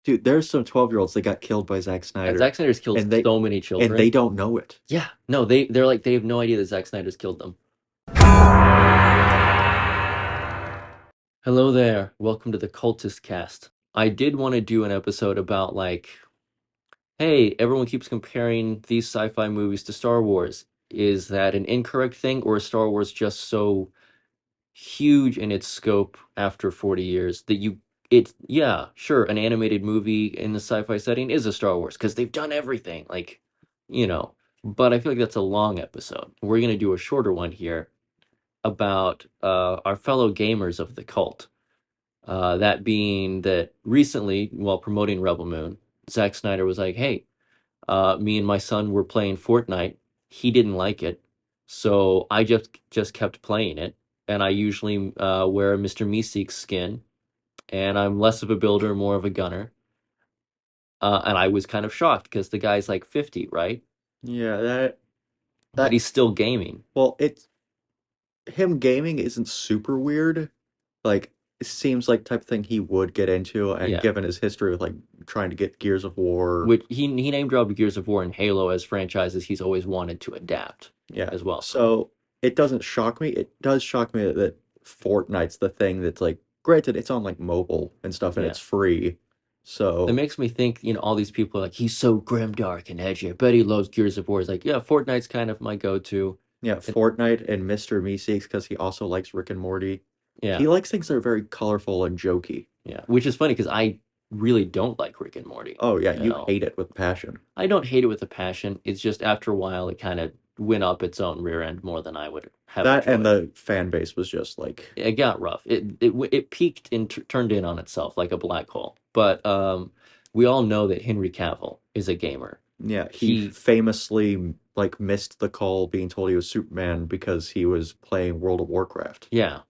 Dude, there's some 12-year-olds that got killed by Zack Snyder, Zack Snyder's killed and they so many and they children. don't know it. Yeah, no, they're like they have no idea that Zack Snyder's killed them. Hello there. Welcome to the Cultist cast. I did want to do an episode about like, hey, everyone keeps comparing these sci-fi movies to Star Wars. Is that an incorrect thing, or is Star Wars just so huge in its scope after 40 years that yeah, sure, an animated movie in the sci-fi setting is a Star Wars because they've done everything, like, you know, but I feel like that's a long episode. We're gonna do a shorter one here about our fellow gamers of the cult. That being that recently, while promoting Rebel Moon, Zack Snyder was like, "Hey, me and my son were playing Fortnite. He didn't like it, so I just kept playing it. And I usually wear a Mr. Meeseeks skin, and I'm less of a builder, more of a gunner. And I was kind of shocked because the guy's like 50, right? Yeah, that But that he's still gaming. well, it's him gaming isn't super weird. Like, it seems like type of thing he would get into, and Yeah, given his history with like trying to get Gears of War, which he name dropped Gears of War and Halo as franchises he's always wanted to adapt yeah. as well. So So it doesn't shock me. It does shock me that Fortnite's the thing that's like, granted, it's on like mobile and stuff, and yeah. it's free. That So makes me think, all these people are like, he's so grim, dark, and edgy. I bet he loves Gears of War. It's like, yeah, Fortnite's kind of my go-to. yeah, It, Fortnite and Mr. Meeseeks because he also likes Rick and Morty. yeah, He likes things that are very colorful and jokey. yeah. Which is funny because I really don't like Rick and Morty Oh yeah, at you all. hate it with passion. I don't hate it with a passion. It's just after a while, it kind of went up its own rear end more than I would have That and enjoyed. the fan base was just like, It got rough. It peaked and turned in on itself like a black hole. But we all know that Henry Cavill is a gamer. yeah, he He famously like missed the call being told he was Superman because he was playing World of Warcraft. Yeah,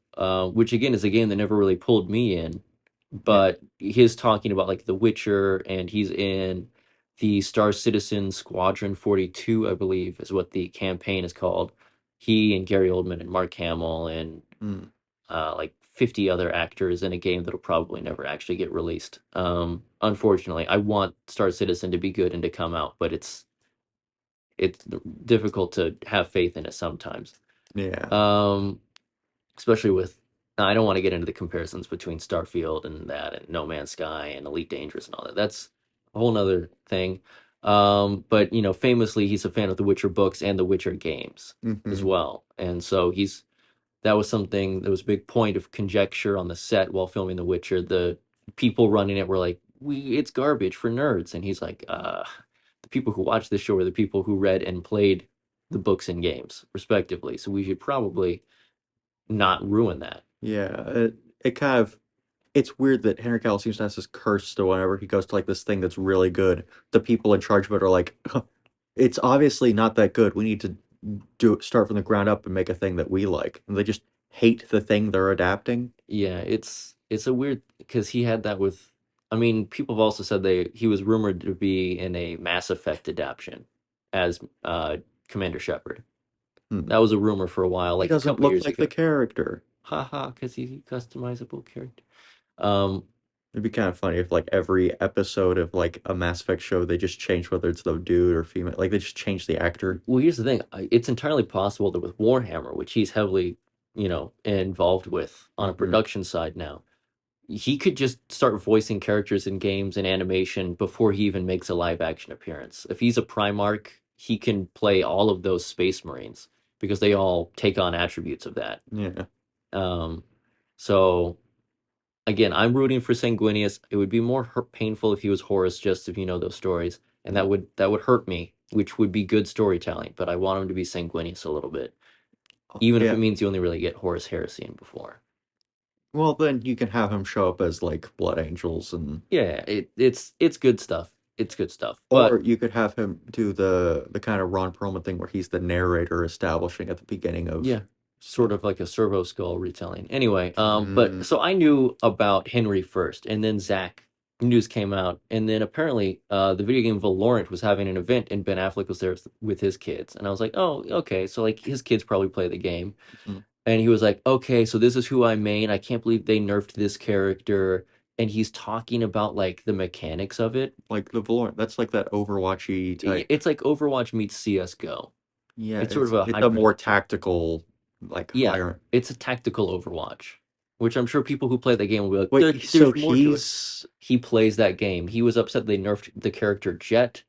which again is a game that never really pulled me in, Yeah, but his talking about like The Witcher, and he's in the Star Citizen Squadron 42, I believe, is what the campaign is called. He and Gary Oldman and Mark Hamill and mm, like 50 other actors in a game that'll probably never actually get released. Unfortunately, I want Star Citizen to be good and to come out, but it's difficult to have faith in it sometimes. yeah, Um, Especially with I don't want to get into the comparisons between Starfield and that and No Man's Sky and Elite Dangerous and all that. That's a whole nother thing. But famously he's a fan of the Witcher books and the Witcher games as hmm well. And so that was something that was a big point of conjecture on the set while filming The Witcher. The people running it were like, it's garbage for nerds. And he's like, the people who watch this show are the people who read and played the books and games, respectively. So we should probably not ruin that. yeah. It kind of it's weird that Henry Cavill seems to have this curse to whenever he goes to like this thing that's really good, the people in charge of it are like, it's obviously not that good. We need to start from the ground up and make a thing that we like. And they just hate the thing they're adapting. Yeah, it's a weird because he had that with. I mean, people have also said he was rumored to be in a Mass Effect adaptation as Commander Shepard. Hmm. That was a rumor for a while, He like a doesn't couple look years like the ago. character. Haha, because he's a customizable character. Um, It'd be kind of funny if like every episode of like a Mass Effect show they just change whether it's the dude or female. Like they just change the actor. well, here's the thing. It's entirely possible that with Warhammer, which he's heavily, involved with on a Hmm. production side now, he could just start voicing characters in games and animation before he even makes a live action appearance. If he's a Primarch, he can play all of those Space Marines because they all take on attributes of that. Yeah. Um, so again, I'm rooting for Sanguinius. It would be more painful if he was Horus, just if you know those stories, and that would hurt me, which would be good storytelling. But I want him to be Sanguinius a little bit, even if Yeah. it means you only really get Horus Heresy in before. Well, then you can have him show up as like Blood Angels and Yeah, it's good stuff. It's good stuff. or But you could have him do the kind of Ron Perlman thing where he's the narrator establishing at the beginning of yeah, sort stuff. of like a Servo Skull retelling. Anyway, but Mm, so I knew about Henry first, and then Zach news came out, and then apparently the video game Valorant was having an event, and Ben Affleck was there with his kids, and I was like, oh, okay, so like his kids probably play the game, mhm. and he was like, okay, so this is who I main. I can't believe they nerfed this character. and he's talking about like the mechanics of it. Like the Valorant, that's like that Overwatchy type. It's like Overwatch meets CS:GO. Yeah, It's sort of a it's a hybrid. more tactical, like Yeah, fire. it's a tactical Overwatch, which I'm sure people who play the game will be like, Wait, so there's more to it. he's He plays that game. He was upset they nerfed the character Jet,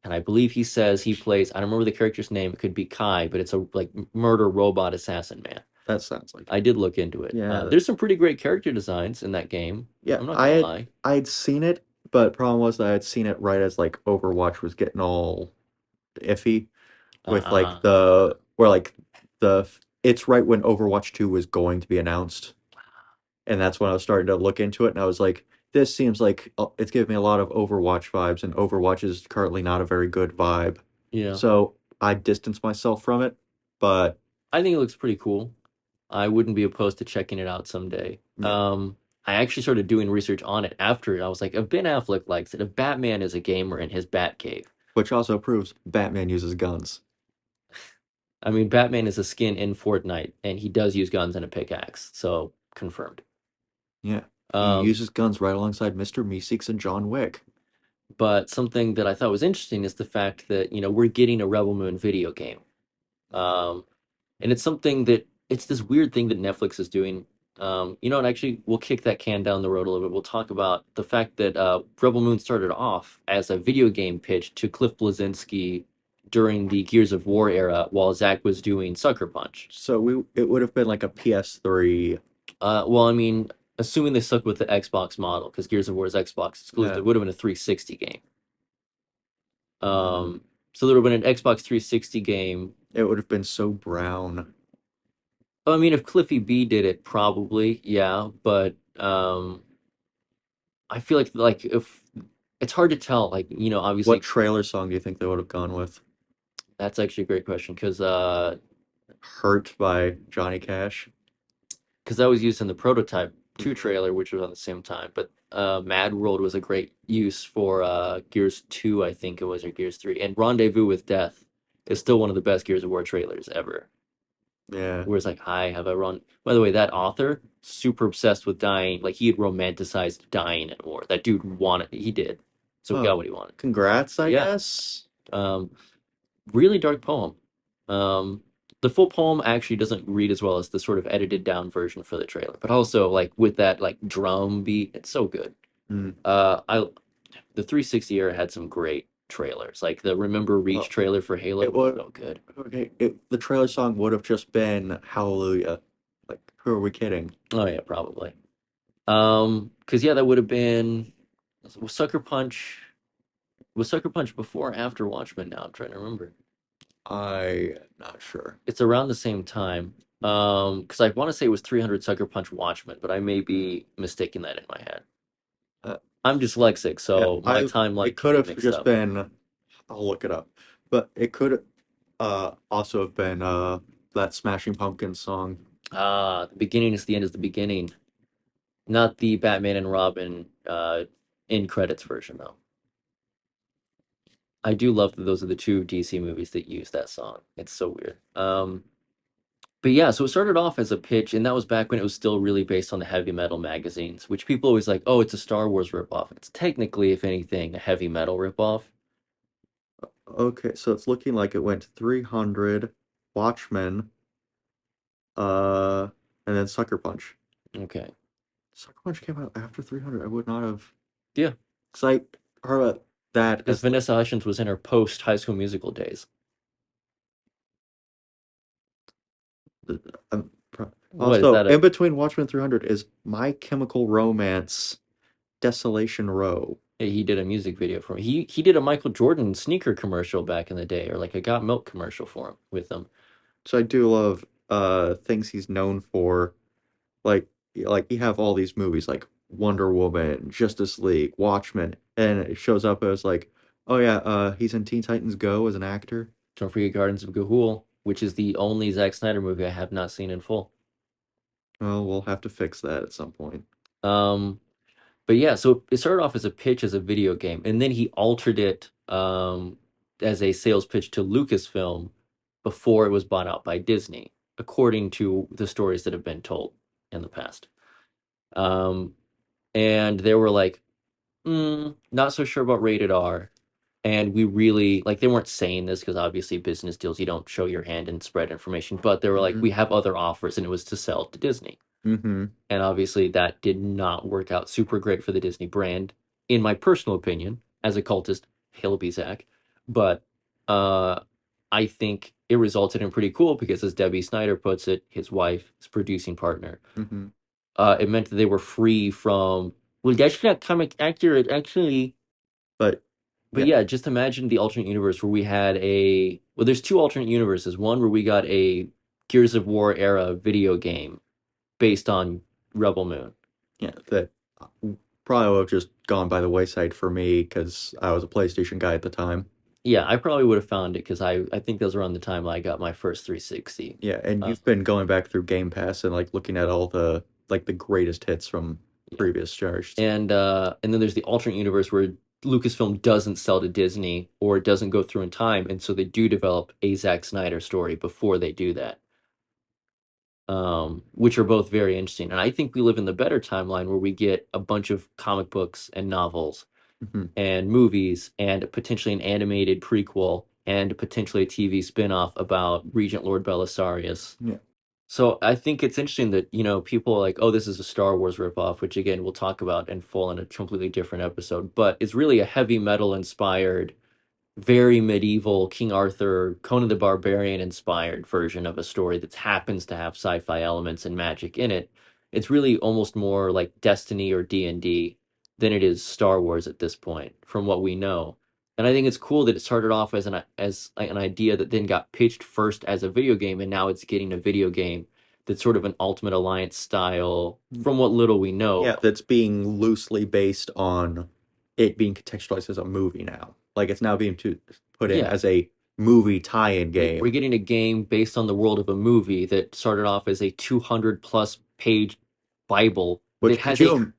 and I believe he says he plays. I don't remember the character's name. It could be Kai, but it's a like murder robot assassin man. that sounds like I it. did look into it. Yeah, There's some pretty great character designs in that game. yeah. I'm not gonna lie. I'd seen it, but problem was that I had seen it right as like Overwatch was getting all iffy with like Uh, the where like the it's right when Overwatch 2 was going to be announced. And that's when I was starting to look into it, and I was like, this seems like it's giving me a lot of Overwatch vibes, and Overwatch is currently not a very good vibe. yeah, So I distanced myself from it, but I think it looks pretty cool. I wouldn't be opposed to checking it out someday. yeah, I actually started doing research on it after I was like, if Ben Affleck likes it, if Batman is a gamer in his Batcave, which also proves Batman uses guns. I mean, Batman is a skin in Fortnite, and he does use guns and a pickaxe, so confirmed. Yeah, he Um, uses guns right alongside Mr. Meeseeks and John Wick. but something that I thought was interesting is the fact that we're getting a Rebel Moon video game. Um, and it's something that it's this weird thing that Netflix is doing. And actually, we'll kick that can down the road a little bit. We'll talk about the fact that Rebel Moon started off as a video game pitch to Cliff Bleszinski during the Gears of War era, while Zach was doing Sucker Punch. So it would have been like a PS3. Well, I mean, assuming they stuck with the Xbox model, because Gears of War is Xbox exclusive, Yeah. it would have been a 360 game. Mm. So there would have been an Xbox 360 game. It would have been so brown. I mean, if Cliffy B did it, probably, yeah. But I feel like if it's hard to tell, like What obviously trailer song do you think they would have gone with? that's actually a great question because Hurt by Johnny Cash. that was used in the Prototype 2 Mhm. trailer, which was on the same time. But Mad World was a great use for Gears 2, I think it was, or Gears 3, and Rendezvous with Death is still one of the best Gears of War trailers ever. Yeah. Where it's like, "Hi, have I run?" By the way, that author super obsessed with dying. Like he had romanticized dying in war. That dude wanted, he did, so he got Oh, what he wanted. congrats, I Yeah. guess. Um, Really dark poem. Um, the full poem actually doesn't read as well as the sort of edited down version for the trailer, but also like with that like drum beat, it's so good. Hmm. I The 360 era had some great trailers, like the Remember Reach Well, trailer for Halo it was would so good. okay. The trailer song would have just been Hallelujah. Like, who are we kidding? Oh yeah, probably. Because yeah, that would have been was Sucker Punch. Was Sucker Punch before or after Watchmen? Now I'm trying to remember. I not sure. It's around the same time. Because I want to say it was 300 Sucker Punch Watchmen, but I may be mistaking that in my head. Uh, I'm dyslexic, yeah, so my I timeline it can could be have mixed just up. been. I'll look it up, but it could also have been that Smashing Pumpkins song. Ah, the beginning is the end is the beginning, not the Batman and Robin in credits version though. I do love that those are the two DC movies that use that song. It's so weird. But yeah, so it started off as a pitch, and that was back when it was still really based on the heavy metal magazines, which people always like, oh, it's a Star Wars ripoff. It's technically, if anything, a heavy metal ripoff. Okay, so it's looking like it went 300, Watchmen, uh, and then Sucker Punch. Okay. Sucker Punch came out after 300. I would not have. Yeah, Because I heard about that because as like. Vanessa Hudgens was in her post High School Musical days. What is Also, that? in between Watchmen 300 is My Chemical Romance Desolation Row. He did a music video for him. He did a Michael Jordan sneaker commercial back in the day, or like a Got Milk commercial for him with him. So I do love things he's known for. Like you have all these movies like Wonder Woman, Justice League, Watchmen, and it shows up as like, oh yeah, he's in Teen Titans Go as an actor. Don't forget Gardens of Gahul, which is the only Zack Snyder movie I have not seen in full. Well, we'll have to fix that at some point. Um, but yeah, so it started off as a pitch as a video game, and then he altered it as a sales pitch to Lucasfilm before it was bought out by Disney, according to the stories that have been told in the past. Um, and they were like, not so sure about rated R. And we really like they weren't saying this because obviously business deals you don't show your hand and spread information, but they were like, Mm-hmm. we have other offers, and it was to sell to Disney. Mm-hmm. And obviously that did not work out super great for the Disney brand, in my personal opinion, as a cultist, hail be Zach. But uh I think it resulted in pretty cool because as Debbie Snyder puts it, his wife, his producing partner, Mm-hmm. it meant that they were free from, well, that's not comic accurate, actually. But But yeah, yeah, just imagine the alternate universe where we had a, well, there's two alternate universes. One where we got a Gears of War era video game based on Rebel Moon. yeah, that probably would have just gone by the wayside for me because I was a PlayStation guy at the time. Yeah, I probably would have found it because I think those were around the time I got my first 360. Yeah, and Uh, you've been going back through Game Pass and like looking at all the like the greatest hits from yeah, previous generations. and then there's the alternate universe where Lucasfilm doesn't sell to Disney or it doesn't go through in time, and so they do develop a Zack Snyder story before they do that, which are both very interesting. And I think we live in the better timeline where we get a bunch of comic books and novels Hmm. and movies and potentially an animated prequel and potentially a TV spin-off about Regent Lord Belisarius. Yeah. So I think it's interesting that, people are like, oh, this is a Star Wars ripoff, which again, we'll talk about in full in a completely different episode, but it's really a heavy metal inspired, very medieval King Arthur, Conan the Barbarian inspired version of a story that happens to have sci-fi elements and magic in it. It's really almost more like Destiny or D&D than it is Star Wars at this point, from what we know. And I think it's cool that it started off as like an idea that then got pitched first as a video game, and now it's getting a video game that's sort of an Ultimate Alliance style, from what little we know. Yeah, that's being loosely based on it being contextualized as a movie now. Like it's now being put in Yeah, as a movie tie-in we're game. getting a game based on the world of a movie that started off as a 200 plus page Bible that Which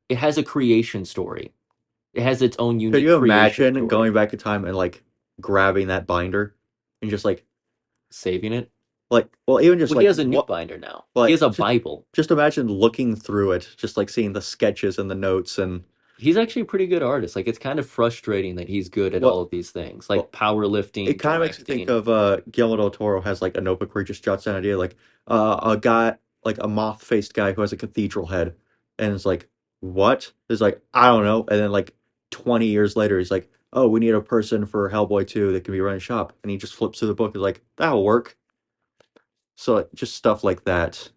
it has a creation story. It has its own could unique you creation imagine story. going back in time and like grabbing that binder and just Saving it. well even just Well, he like has a new what binder now. He has like a Bible. just imagine looking through it, just like seeing the sketches and the notes and He's actually a pretty good artist. Like, it's kind of frustrating that he's good at all what of these things, well like it powerlifting, kind of makes me think directing. of Guillermo del Toro has like a notebook where he just jots down an idea like a guy like a moth-faced guy who has a cathedral head and it's like what? It's like I don't know and then like 20 years later he's like oh we need a person for Hellboy 2 that can be running shop and he just flips through the book and is like that'll work. So like, just stuff like that.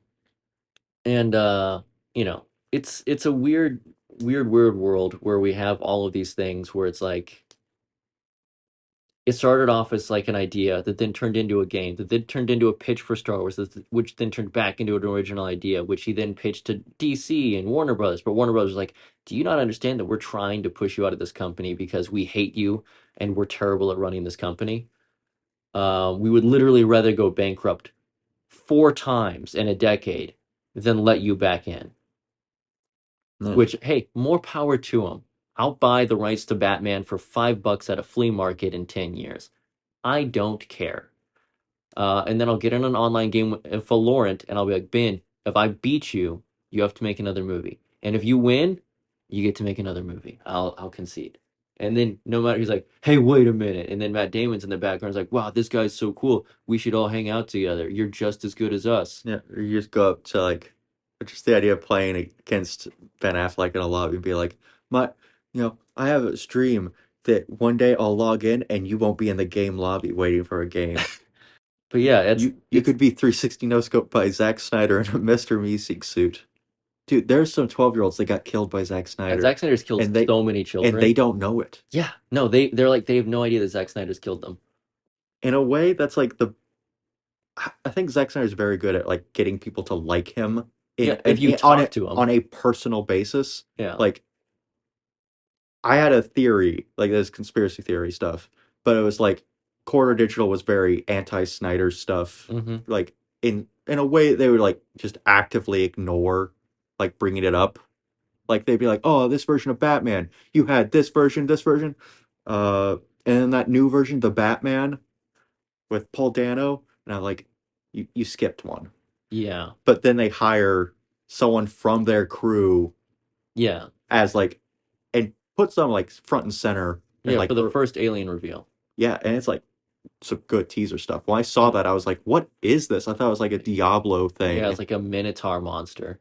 And it's a weird world where we have all of these things where it's like it started off as like an idea that then turned into a game that then turned into a pitch for Star Wars, which then turned back into an original idea, which he then pitched to DC and Warner Brothers. But Warner Brothers was like, "Do you not understand that we're trying to push you out of this company because we hate you and we're terrible at running this company? We would literally rather go bankrupt 4 times in a decade than let you back in." Yeah. Which, hey, more power to them. I'll buy the rights to Batman for $5 at a flea market in 10 years. I don't care. And then I'll get in an online game with Valorant, and I'll be like, Ben, if I beat you, you have to make another movie. And if you win, you get to make another movie. I'll concede. And then no matter, he's like, hey, wait a minute. And then Matt Damon's in the background. He's like, wow, this guy's so cool. We should all hang out together. You're just as good as us. Yeah, or you just go up to like, just the idea of playing against Ben Affleck in a lobby and be like, my, I have a stream that one day I'll log in and you won't be in the game lobby waiting for a game. But yeah, You it's could be 360 no scope by Zack Snyder in a Mr. Meeseeks suit. Dude, there's some 12-year-olds that got killed by Zack Snyder Zack Snyder's killed and so many they children. don't know it. Yeah, no, they're like they have no idea that Zack Snyder's killed them. In a way, that's like I think Zack Snyder is very good at like getting people to like him Yeah, if you on talk it to them, on a personal basis. yeah. Like I had a theory, like this conspiracy theory stuff, but it was like Quarter Digital was very anti-Snyder stuff. Hmm. Like in a way, they would like just actively ignore like bringing it up. Like they'd be like, "Oh, this version of Batman, you had this version, uh, and then that new version, the Batman with Paul Dano." And I'm like, "You skipped one." Yeah, But then they hire someone from their crew yeah. as like and puts them like front and center and Yeah, for the first Alien reveal. yeah, and it's like some good teaser stuff. When I saw that, I was like, "What is this?" I thought it was like a Diablo Yeah, thing. it's like a Minotaur monster.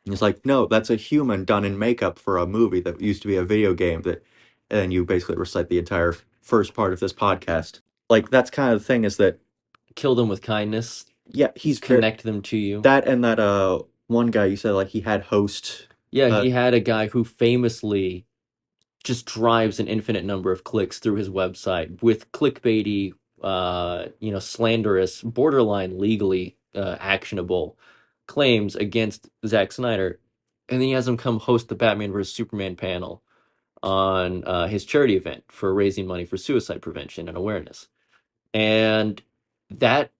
It's like, no, that's a human done in makeup for a movie that used to be a video game that, and you basically recite the entire first part of this podcast. Like that's kind of the thing is that Kill them with kindness, yeah, he's very connect them to you. that and that one guy you said like he had host Yeah, uh he had a guy who famously just drives an infinite number of clicks through his website with clickbaity, slanderous, borderline legally actionable claims against Zack Snyder, and then he has him come host the Batman vs Superman panel on his charity event for raising money for suicide prevention and awareness, and that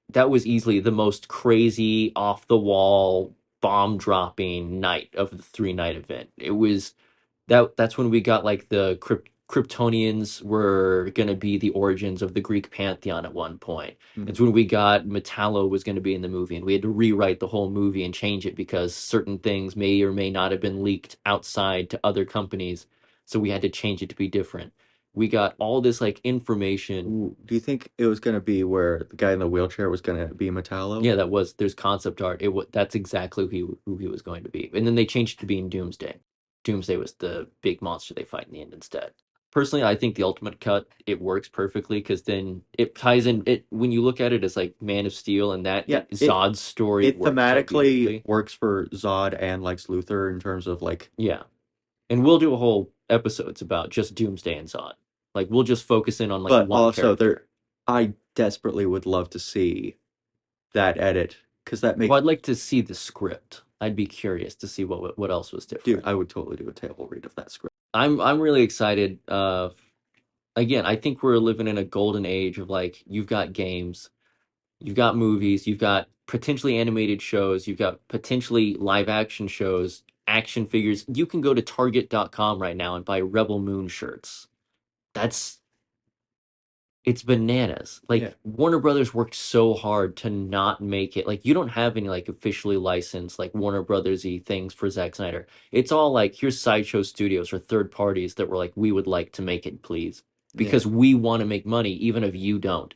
that was easily the most crazy off the wall bomb dropping night of the 3 night event. It was that's when we got like the Kryptonians were going to be the origins of the Greek pantheon at one point. mhm. It's when we got Metallo was going to be in the movie, and we had to rewrite the whole movie and change it because certain things may or may not have been leaked outside to other companies, so we had to change it to be different. We got all this like information. Ooh, do you think it was gonna be where the guy in the wheelchair was gonna be Metallo? Yeah, there's concept art. That's exactly who he was going to be, and then they changed it to being Doomsday. Doomsday was the big monster they fight in the end instead. Personally, I think the Ultimate Cut it works perfectly because then it ties in it when you look at it as like Man of Steel and that Yeah, Zod's story it works so thematically beautifully. works for Zod and Lex Luthor in terms of like, Yeah, and we'll do a whole episodes about just Doomsday and Zod. Like we'll just focus in on like but one also there, character. I desperately would love to see that edit because that Well, makes, I'd like to see the script. I'd be curious to see what else was dude, different. I would totally do a table read of that script. I'm really excited. Again, I think we're living in a golden age of like you've got games, you've got movies, you've got potentially animated shows, you've got potentially live action shows, action figures. You can go to Target.com right now and buy Rebel Moon shirts. That's it's bananas. Yeah, Like Warner Brothers worked so hard to not make it like you don't have any like officially licensed like Warner Brothersy things for Zack Snyder. It's all like here's Sideshow Studios or third parties that were like we would like to make it please yeah, because we want to make money even if you don't.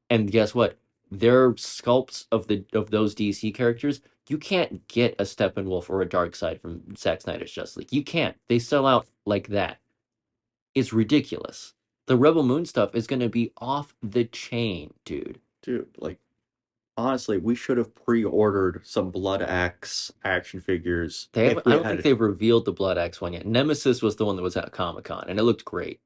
And guess what? Their sculpts of those DC characters, you can't get a Steppenwolf or a Darkseid from Zack Snyder's Justice League. You can't. They sell out like that. It's ridiculous. The Rebel Moon stuff is going to be off the chain, dude. dude, like honestly, we should have pre-ordered some Blood Axe action figures They if haven't. I we don't had think it. they've revealed the Blood Axe one yet. Nemesis was the one that was at Comic Con, and it looked great.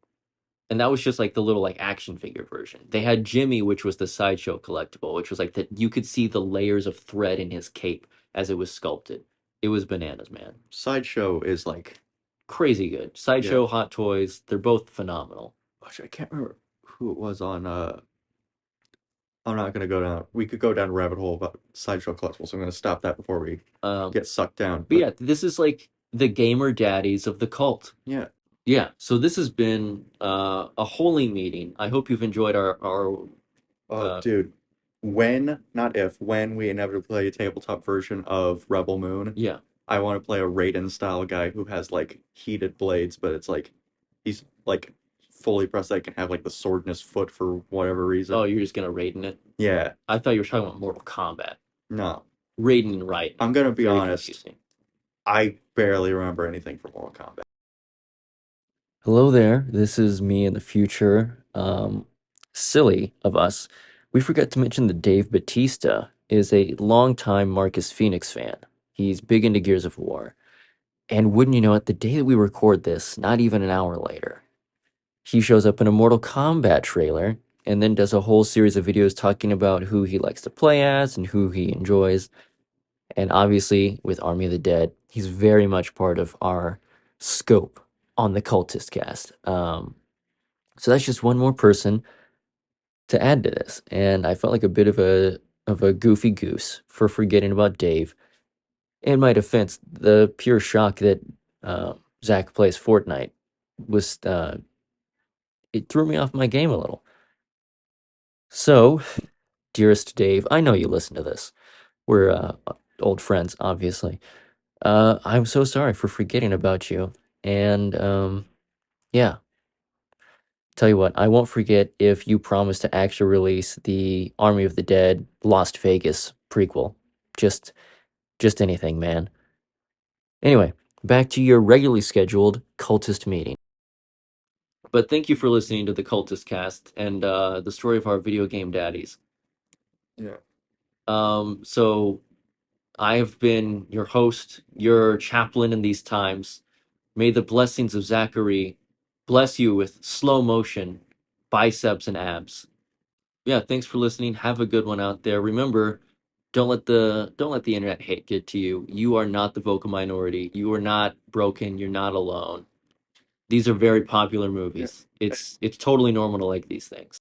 And that was just like the little like action figure version. They had Jimmy, which was the sideshow collectible, which was like that you could see the layers of thread in his cape as it was sculpted. It was bananas, man. Sideshow is like, Crazy good. yeah, Sideshow, Hot Toys, they're both phenomenal. gosh, I can't remember who it was on. I'm not gonna go down. We could go down a rabbit hole about Sideshow collectibles. So I'm gonna stop that before we Um, get sucked down. but But yeah, this is like the gamer daddies of the cult. yeah, Yeah, so this has been a holy meeting. I hope you've enjoyed our oh, uh, dude, when, not if, when we inevitably play a tabletop version of Rebel Moon, yeah. I want to play a Raiden style guy who has like heated blades, but it's like he's like fully prosthetic and have like the sword in his foot for whatever Oh, reason. you're just gonna Raiden it. Yeah, I thought you were talking about Mortal Kombat. no, Raiden and Raiden. I'm gonna be Very honest. confusing. I barely remember anything from Mortal Kombat. Hello there. This is me in the future. Silly of us. We forgot to mention that Dave Batista is a longtime Marcus Phoenix fan. He's big into Gears of War. And wouldn't you know it, the day that we record this, not even an hour later, he shows up in a Mortal Kombat trailer and then does a whole series of videos talking about who he likes to play as and who he enjoys. And obviously, with Army of the Dead, he's very much part of our scope on the Cultist cast. So that's just one more person to add to this. And I felt like a bit of a goofy goose for forgetting about Dave. In my defense, the pure shock that Zach plays Fortnite was it threw me off my game a little. So, dearest Dave, I know you listen to this. We're old friends, obviously. I'm so sorry for forgetting about you. And yeah, tell you what, I won't forget if you promise to actually release the Army of the Dead Las Vegas prequel. Just just anything, man. Anyway, back to your regularly scheduled cultist meeting. But thank you for listening to the Cultist cast and the story of our video game daddies. Yeah. So I have been your host, your chaplain in these times. May the blessings of Zachary bless you with slow motion, biceps, and abs. Yeah, thanks for listening. Have a good one out there. Remember, don't let the internet hate get to you. You are not the vocal minority. You are not broken. You're not alone. These are very popular Yeah. movies. It's totally normal to like these things.